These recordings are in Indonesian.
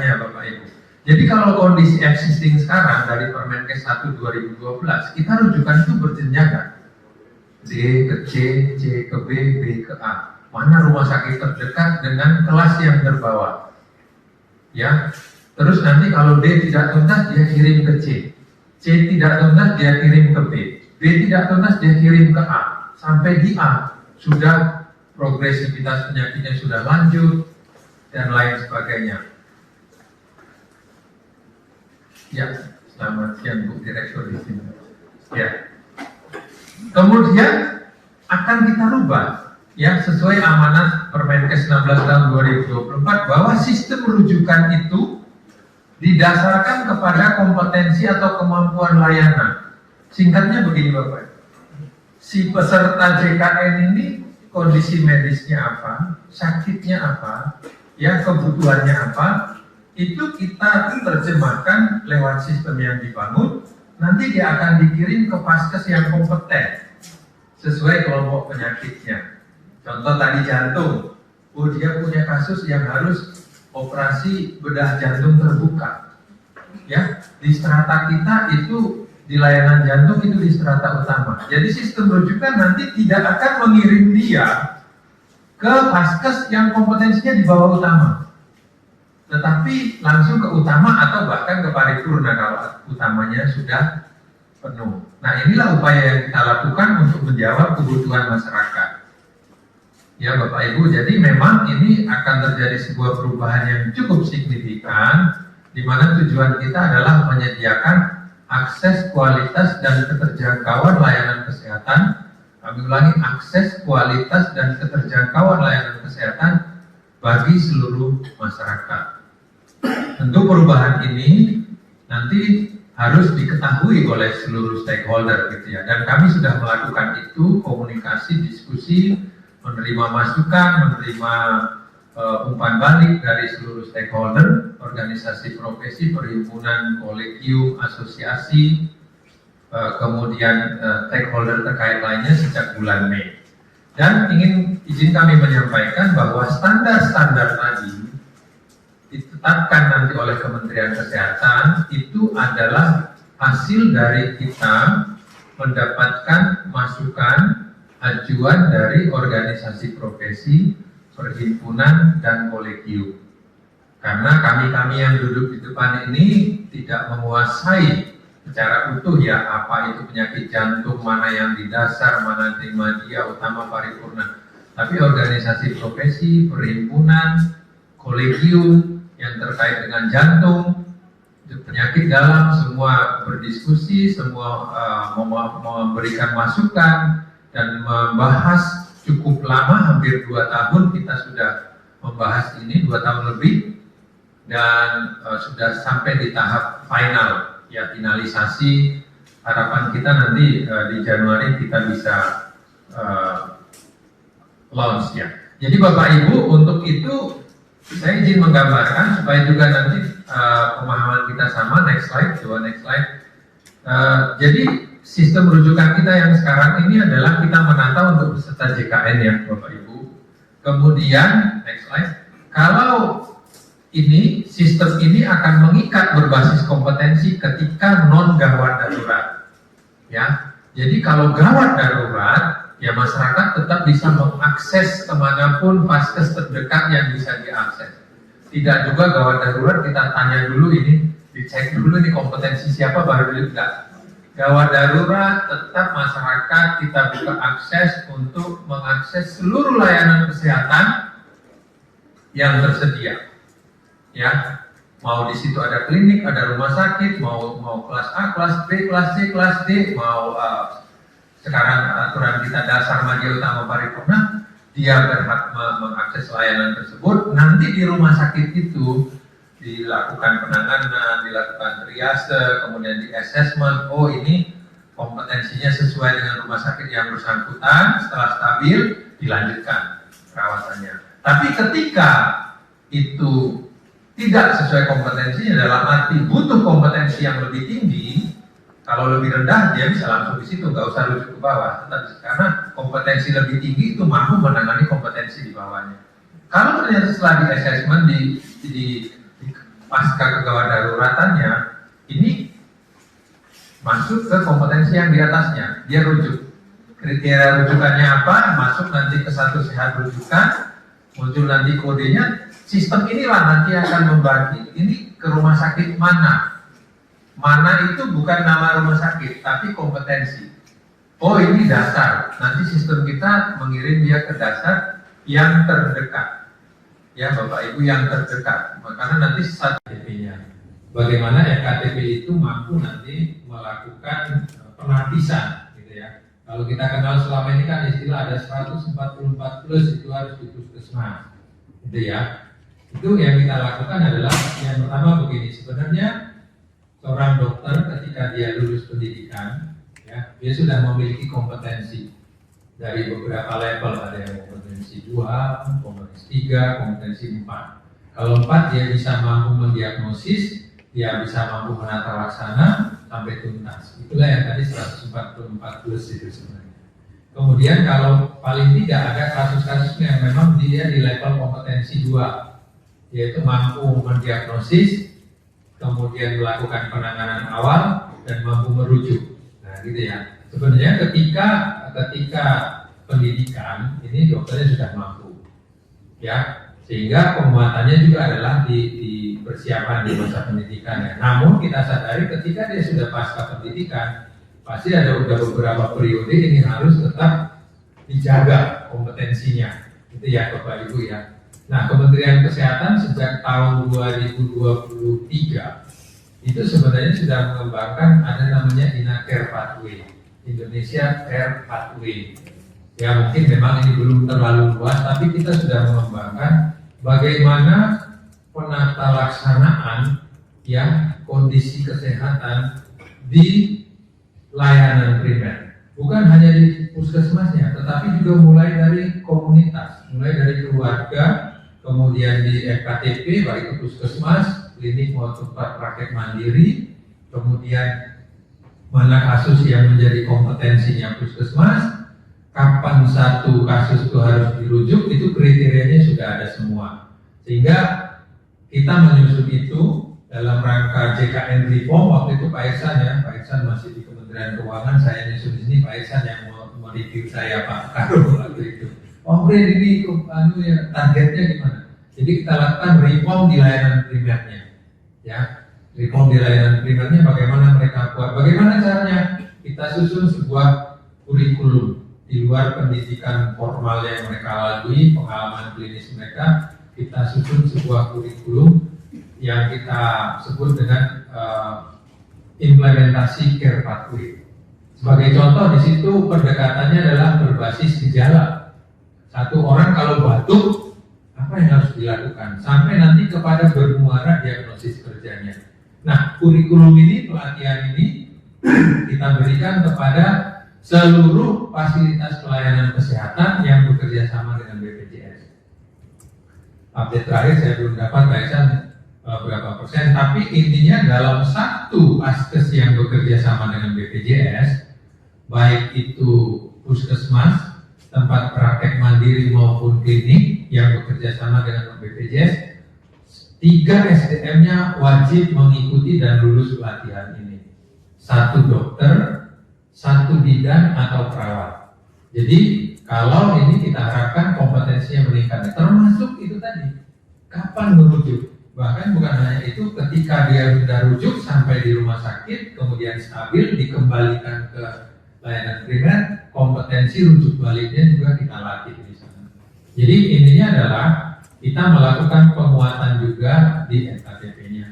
perubahannya Bapak Ibu. Jadi kalau kondisi existing sekarang dari Permenkes 1 2012, kita rujukan itu berjenjang kan? D ke C, C ke B, B ke A. Mana rumah sakit terdekat dengan kelas yang terbawah? Ya, terus nanti kalau D tidak tuntas dia kirim ke C, C tidak tuntas dia kirim ke B, B tidak tuntas dia kirim ke A, sampai di A sudah progresivitas penyakitnya sudah lanjut dan lain sebagainya. Ya, selamat siang Bu Direktur di sini. Ya, kemudian akan kita rubah ya sesuai amanat Permenkes 16 tahun 2024 bahwa sistem rujukan itu didasarkan kepada kompetensi atau kemampuan layanan. Singkatnya begini Bapak, si peserta JKN ini kondisi medisnya apa, sakitnya apa, ya kebutuhannya apa, itu kita terjemahkan lewat sistem yang dibangun. Nanti dia akan dikirim ke vaskes yang kompeten sesuai kelompok penyakitnya. Contoh tadi jantung, oh dia punya kasus yang harus operasi bedah jantung terbuka. Ya, di strata kita itu di layanan jantung itu di strata utama. Jadi sistem rujukan nanti tidak akan mengirim dia ke vaskes yang kompetensinya di bawah utama, tetapi langsung ke utama atau bahkan ke paripurna kalau utamanya sudah penuh. Nah inilah upaya yang kita lakukan untuk menjawab kebutuhan masyarakat. Ya Bapak Ibu, jadi memang ini akan terjadi sebuah perubahan yang cukup signifikan, di mana tujuan kita adalah menyediakan akses, kualitas, dan keterjangkauan layanan kesehatan. Kami ulangi, akses, kualitas, dan keterjangkauan layanan kesehatan bagi seluruh masyarakat. Tentu perubahan ini nanti harus diketahui oleh seluruh stakeholder gitu ya. Dan kami sudah melakukan itu, komunikasi, diskusi, menerima masukan, menerima umpan balik dari seluruh stakeholder, organisasi profesi, perhimpunan, kolegium, asosiasi, kemudian stakeholder terkait lainnya sejak bulan Mei. Dan izin kami menyampaikan bahwa standar-standar tadi ditetapkan nanti oleh Kementerian Kesehatan itu adalah hasil dari kita mendapatkan masukan, ajuan dari organisasi profesi, perhimpunan, dan kolegium. Karena kami yang duduk di depan ini tidak menguasai secara utuh ya apa itu penyakit jantung, mana yang di dasar, mana di media utama, paripurna. Tapi organisasi profesi, perhimpunan, kolegium yang terkait dengan jantung, penyakit dalam, semua berdiskusi, semua memberikan masukan dan membahas cukup lama, hampir 2 tahun kita sudah membahas ini, 2 tahun lebih, dan sudah sampai di tahap final ya, finalisasi. Harapan kita nanti di Januari kita bisa launch ya. Jadi Bapak Ibu, untuk itu saya izin menggambarkan supaya juga nanti pemahaman kita sama. Next slide, coba next slide. Jadi sistem rujukan kita yang sekarang ini adalah kita menata untuk peserta JKN ya Bapak Ibu. Kemudian next slide. Kalau ini sistem ini akan mengikat berbasis kompetensi ketika non gawat darurat. Ya, jadi kalau gawat darurat, ya masyarakat tetap bisa mengakses kemanapun vaskes terdekat yang bisa diakses. Tidak juga gawat darurat kita tanya dulu ini, dicek dulu ini kompetensi siapa baru tidak. Gawat darurat tetap masyarakat kita buka akses untuk mengakses seluruh layanan kesehatan yang tersedia. Ya, mau di situ ada klinik, ada rumah sakit, mau kelas A, kelas B, kelas C, kelas D, mau sekarang aturan kita dasar media utama paripurna, dia berhak mengakses layanan tersebut. Nanti di rumah sakit itu dilakukan penanganan, dilakukan triase, kemudian di assessment, oh ini kompetensinya sesuai dengan rumah sakit yang bersangkutan, setelah stabil dilanjutkan perawatannya. Tapi ketika itu tidak sesuai kompetensinya, dalam arti butuh kompetensi yang lebih tinggi, kalau lebih rendah dia bisa langsung di situ, nggak usah rujuk ke bawah. Tetapi karena kompetensi lebih tinggi itu mampu menangani kompetensi di bawahnya. Kalau ternyata setelah di assessment pasca kegawat daruratannya, ini masuk ke kompetensi yang di atasnya, dia rujuk. Kriteria rujukannya apa? Masuk nanti ke satu sehat rujukan, muncul nanti kodenya. Sistem inilah nanti akan membagi ini ke rumah sakit mana. Mana itu bukan nama rumah sakit, tapi kompetensi. Oh ini dasar, nanti sistem kita mengirim dia ke dasar yang terdekat. Ya Bapak Ibu yang terdekat, karena nanti satu KTP-nya. Bagaimana FKTP itu mampu nanti melakukan penapisan, gitu ya. Kalau kita kenal selama ini kan istilah ada 144 plus itu harus di puskesmas, gitu ya. Itu yang kita lakukan adalah yang pertama begini, sebenarnya seorang dokter ketika dia lulus pendidikan, ya, dia sudah memiliki kompetensi dari beberapa level, ada yang kompetensi 2, kompetensi 3, kompetensi 4. Kalau 4 dia bisa mampu mendiagnosis, dia bisa mampu menata laksana sampai tuntas. Itulah yang tadi 144 plus itu sebenarnya. Kemudian kalau paling tidak ada kasus-kasusnya yang memang dia di level kompetensi 2, yaitu mampu mendiagnosis, kemudian melakukan penanganan awal dan mampu merujuk. Nah, gitu ya. Sebenarnya ketika pendidikan ini dokternya sudah mampu, ya, sehingga penguatannya juga adalah di persiapan di masa pendidikan. Ya. Namun kita sadari ketika dia sudah pasca pendidikan, pasti ada beberapa periode ini harus tetap dijaga kompetensinya, itu ya Bapak Ibu ya. Nah, Kementerian Kesehatan sejak tahun 2023 itu sebenarnya sudah mengembangkan ada namanya InaCare Pathway, Indonesia Care Pathway. Ya mungkin memang ini belum terlalu luas, tapi kita sudah mengembangkan bagaimana penata laksanaan ya kondisi kesehatan di layanan primer. Bukan hanya di puskesmasnya, tetapi juga mulai dari komunitas, mulai dari keluarga, kemudian di FKTP, baik itu puskesmas, klinik maupun tempat praktek mandiri, kemudian mana kasus yang menjadi kompetensinya puskesmas, kapan satu kasus itu harus dirujuk, itu kriterianya sudah ada semua. Sehingga kita menyusun itu dalam rangka JKN Reform, waktu itu Pak Iksan masih di Kementerian Keuangan, saya nyusun di sini, Pak Iksan yang mau review saya Pak Karul waktu itu. Oh Bre, ini ya, targetnya gimana? Jadi kita lakukan reform di layanan primernya, ya. Reform di layanan primernya bagaimana mereka buat, bagaimana caranya? Kita susun sebuah kurikulum di luar pendidikan formal yang mereka lalui, pengalaman klinis mereka, kita susun sebuah kurikulum yang kita sebut dengan implementasi care pathway. Sebagai contoh di situ pendekatannya adalah berbasis gejala. Satu orang kalau batuk, apa yang harus dilakukan? Sampai nanti kepada bermuara diagnosis kerjanya. Nah, kurikulum ini, pelatihan ini kita berikan kepada seluruh fasilitas pelayanan kesehatan yang bekerja sama dengan BPJS. Update terakhir saya belum dapat berapa persen, tapi intinya dalam satu vaskes yang bekerja sama dengan BPJS, baik itu puskesmas, tempat praktek mandiri maupun klinik yang bekerja sama dengan BPJS, 3 SDM-nya wajib mengikuti dan lulus pelatihan ini. 1 dokter, 1 bidan atau perawat. Jadi kalau ini kita harapkan kompetensinya meningkat, termasuk itu tadi, kapan merujuk. Bahkan bukan hanya itu, ketika dia sudah rujuk sampai di rumah sakit, kemudian stabil, dikembalikan ke layanan primer, kompetensi rujuk baliknya juga kita latih di sana. Jadi intinya adalah kita melakukan penguatan juga di FKTP-nya.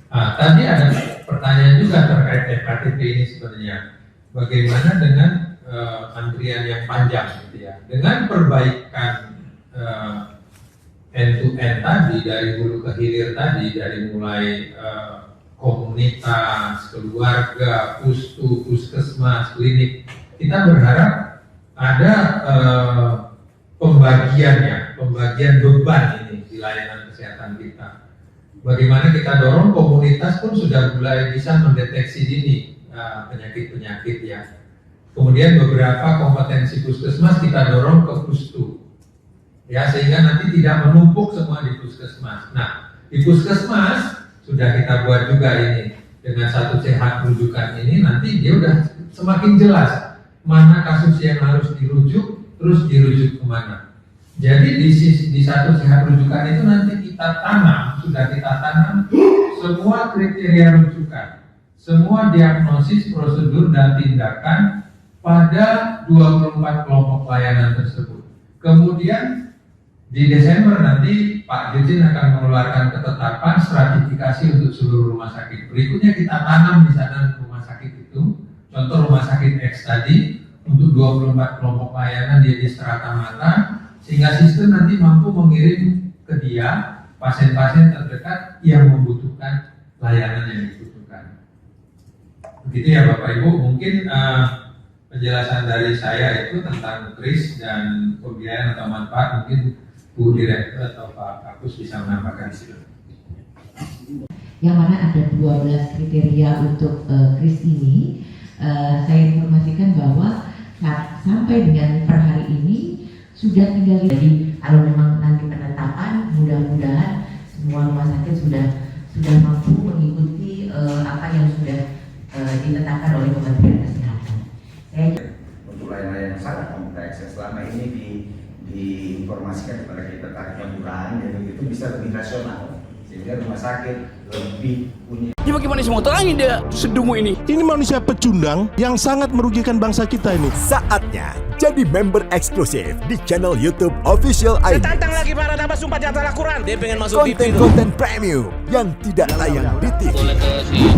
Nah, tadi ada pertanyaan juga terkait FKTP ini sebenarnya. Bagaimana dengan antrian yang panjang gitu ya. Dengan perbaikan end-to-end tadi, dari hulu ke hilir tadi, dari mulai komunitas, keluarga, puskesmas, klinik, kita berharap ada pembagian beban ini di layanan kesehatan kita. Bagaimana kita dorong komunitas pun sudah mulai bisa mendeteksi dini penyakit-penyakit ya. Kemudian beberapa kompetensi puskesmas kita dorong ke pustu, ya, sehingga nanti tidak menumpuk semua di puskesmas. Nah, Di puskesmas sudah kita buat juga ini dengan satu sehat rujukan ini, nanti dia udah semakin jelas mana kasus yang harus dirujuk, terus dirujuk kemana. Jadi di satu sehat rujukan itu nanti kita tanam, sudah kita tanam semua kriteria rujukan, semua diagnosis, prosedur dan tindakan pada 24 kelompok layanan tersebut. Kemudian di Desember nanti Pak Dirjen akan mengeluarkan ketetapan stratifikasi untuk seluruh rumah sakit. Berikutnya kita tanam di sana rumah sakit itu, contoh rumah sakit X tadi, untuk 24 kelompok layanan dia di strata mata, sehingga sistem nanti mampu mengirim ke dia pasien-pasien terdekat yang membutuhkan layanan yang dibutuhkan. Begitu ya Bapak Ibu, mungkin penjelasan dari saya itu tentang kris dan pembiayaan atau manfaat, mungkin Bu Direktur atau Pak Kapus bisa menambahkan di situ. Yang mana ada 12 kriteria untuk kris ini, saya informasikan bahwa sampai dengan per hari ini sudah tinggal. Jadi kalau memang nanti penetapan, mudah-mudahan semua rumah sakit sudah mampu mengikuti apa yang sudah ditetapkan oleh Kementerian Kesehatan. Untuk layanan yang sangat kompleks yang selama ini diinformasikan kepada kita tarifnya murahan, dan itu bisa lebih rasional sehingga rumah sakit lebih punya. Ya bagaimana sih mau terangin dia sedumu ini? Ini manusia pecundang yang sangat merugikan bangsa kita ini. Saatnya jadi member eksklusif di channel YouTube Official ID. Tantang lagi para tambah sumpah di atas Al-Quran. Dia pengen masuk TV. Konten premium yang tidak tayang di TV.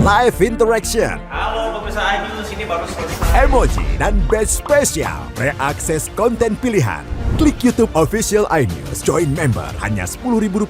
Live interaction. Halo pemirsa iNews, sini baru selesai. Emoji dan badge spesial. Reakses konten pilihan. Klik YouTube Official iNews, join member hanya Rp10.000